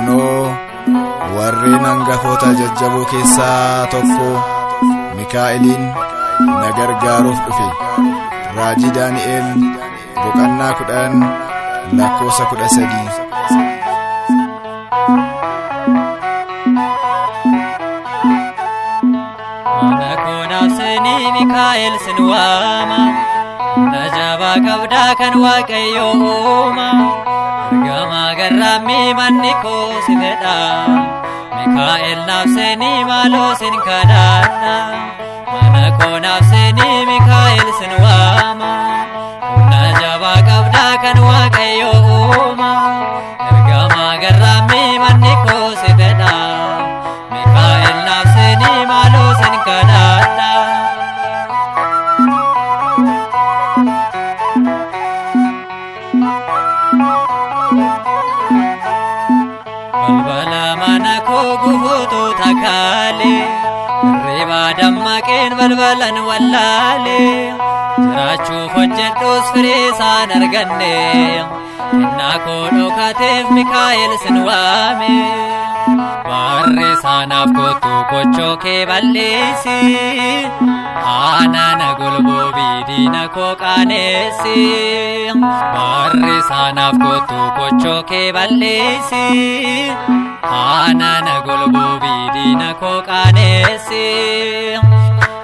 kunoo warreen hangafoota jajjaboo keessaa tokko Mikaa'eliin na gargaaruuf dhufe. Raajii Daani'el boqonnaa 10 lakkoofsa 13. Mikaa'el sinwaama najaba qabdaa kan waaqayyo uuma ergamaa garraamii manni koo si fedha Mikaa'el naaf seenii maaloo sin kadhadha mana koo naaf seenii Mikaa'el sinwaama najaba qabdaa kan waaqayyo uuma ergamaa garraamii manni koo si fedha Mikaa'el naaf seenii maaloo sin kadhadha. Balbala mana koo guutuu takaalee hirriba dammaqeen balbalan wallaalee jiraachuuf hojjedhuus firii isaan arganne kennaa koo dhokateef Mikaa'el sin waame warri isaanaaf kottu kochoo kee balleessi aanana golboo diina koo qaanessi warri isaanaaf kottu kochoo kee balleessi aanana golboo diina koo qaanessi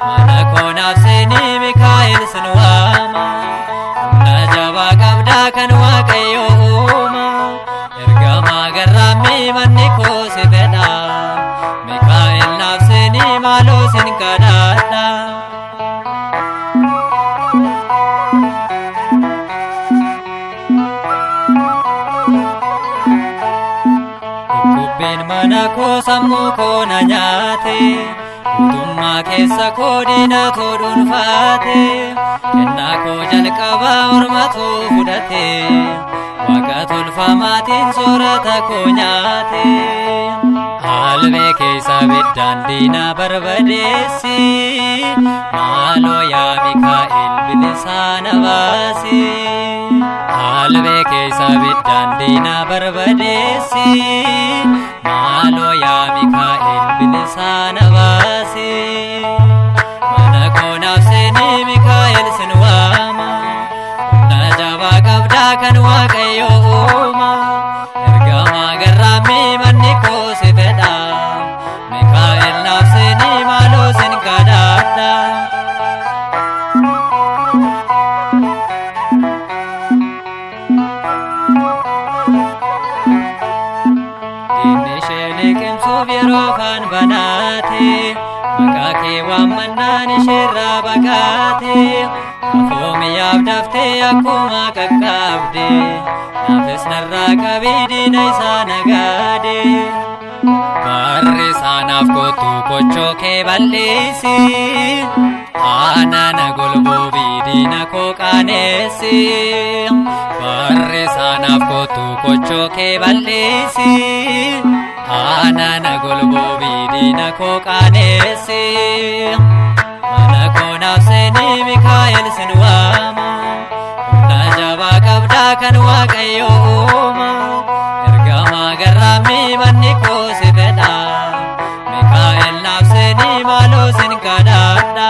mana koo naaf seenii Mikaa'el sin waama najaba qabdaa kan waaqayyo uuma ergamaa garraamii manni koo si fedha Mikaa'el naaf seenii maaloo sin kadhadha. Dhukkubbiin mana koo sammuu koo na nyaate guutummaa keessa koo diinatu dhuunfaate kennaa koo jalqabaa ormatu fudhate waaqa tolfamaatiin soorata koo nyaate albee keessa biddaan diina barbadeessi maaloo yaa Mikaa'el bilisaa na baasi albee keessa biddaan diina barbadeessi maaloo yaa Mikaa'el bilisaa na baasi mana koo naaf seenii Mikaa'el sin waama najaba qabdaa kan waaqayyo uuma ergamaa garraamii manni koo si fedha Mikaa'el naaf seenii maaloo sin kadhadha. Diinni ishee liqimsuuf yeroo afaan banaate maqaa kee waammannaan isheerraa baqaate afoomiyaaf daftee akkuma qaqqaabde naafis narraa qabii diina isaa nagaade warri isaanaaf kottu kochoo kee balleessi aanana golboo diina koo qaanessi warri isaanaaf kottu kochoo kee balleessi aanana golboo diina koo qaanessi mana koo naaf seenii Mikaa'el sin waama najaba qabdaa kan waaqayyo uuma ergamaa garraamii manni koo si fedha Mikaa'el naaf seenii maaloo sin kadhadha.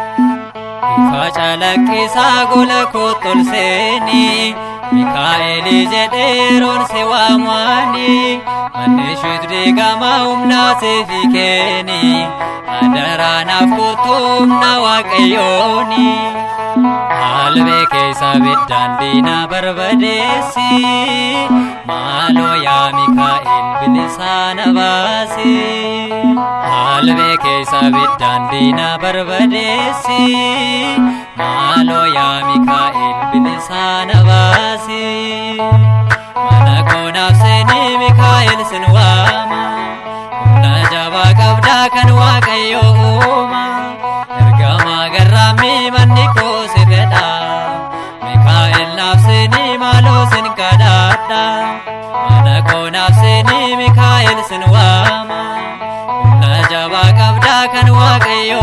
Ifa calaqqisaa gola koo ol seeni Mikaa'el jedhee yeroon si waamani manni isheetu diigamaa humnaa seefi keeni adaraa naaf kottu humna waaqayyooni albee keessa biddaan diina barbadeessi maaloo yaa Mikaa'el bilisaa na baasi albee keessa biddaan diina barbadeessi maaloo yaa Mikaa'el bilisaa na baasi mana koo naaf seenii Mikaa'el sin waama najaba qabdaa kan waaqayyo uuma ergamaa garraamii manni koo si fedha Mikaa'el naaf seenii maaloo sin kadhadha mana koo naaf seenii Mikaa'el sin waama najaba qabdaa kan waaqayyo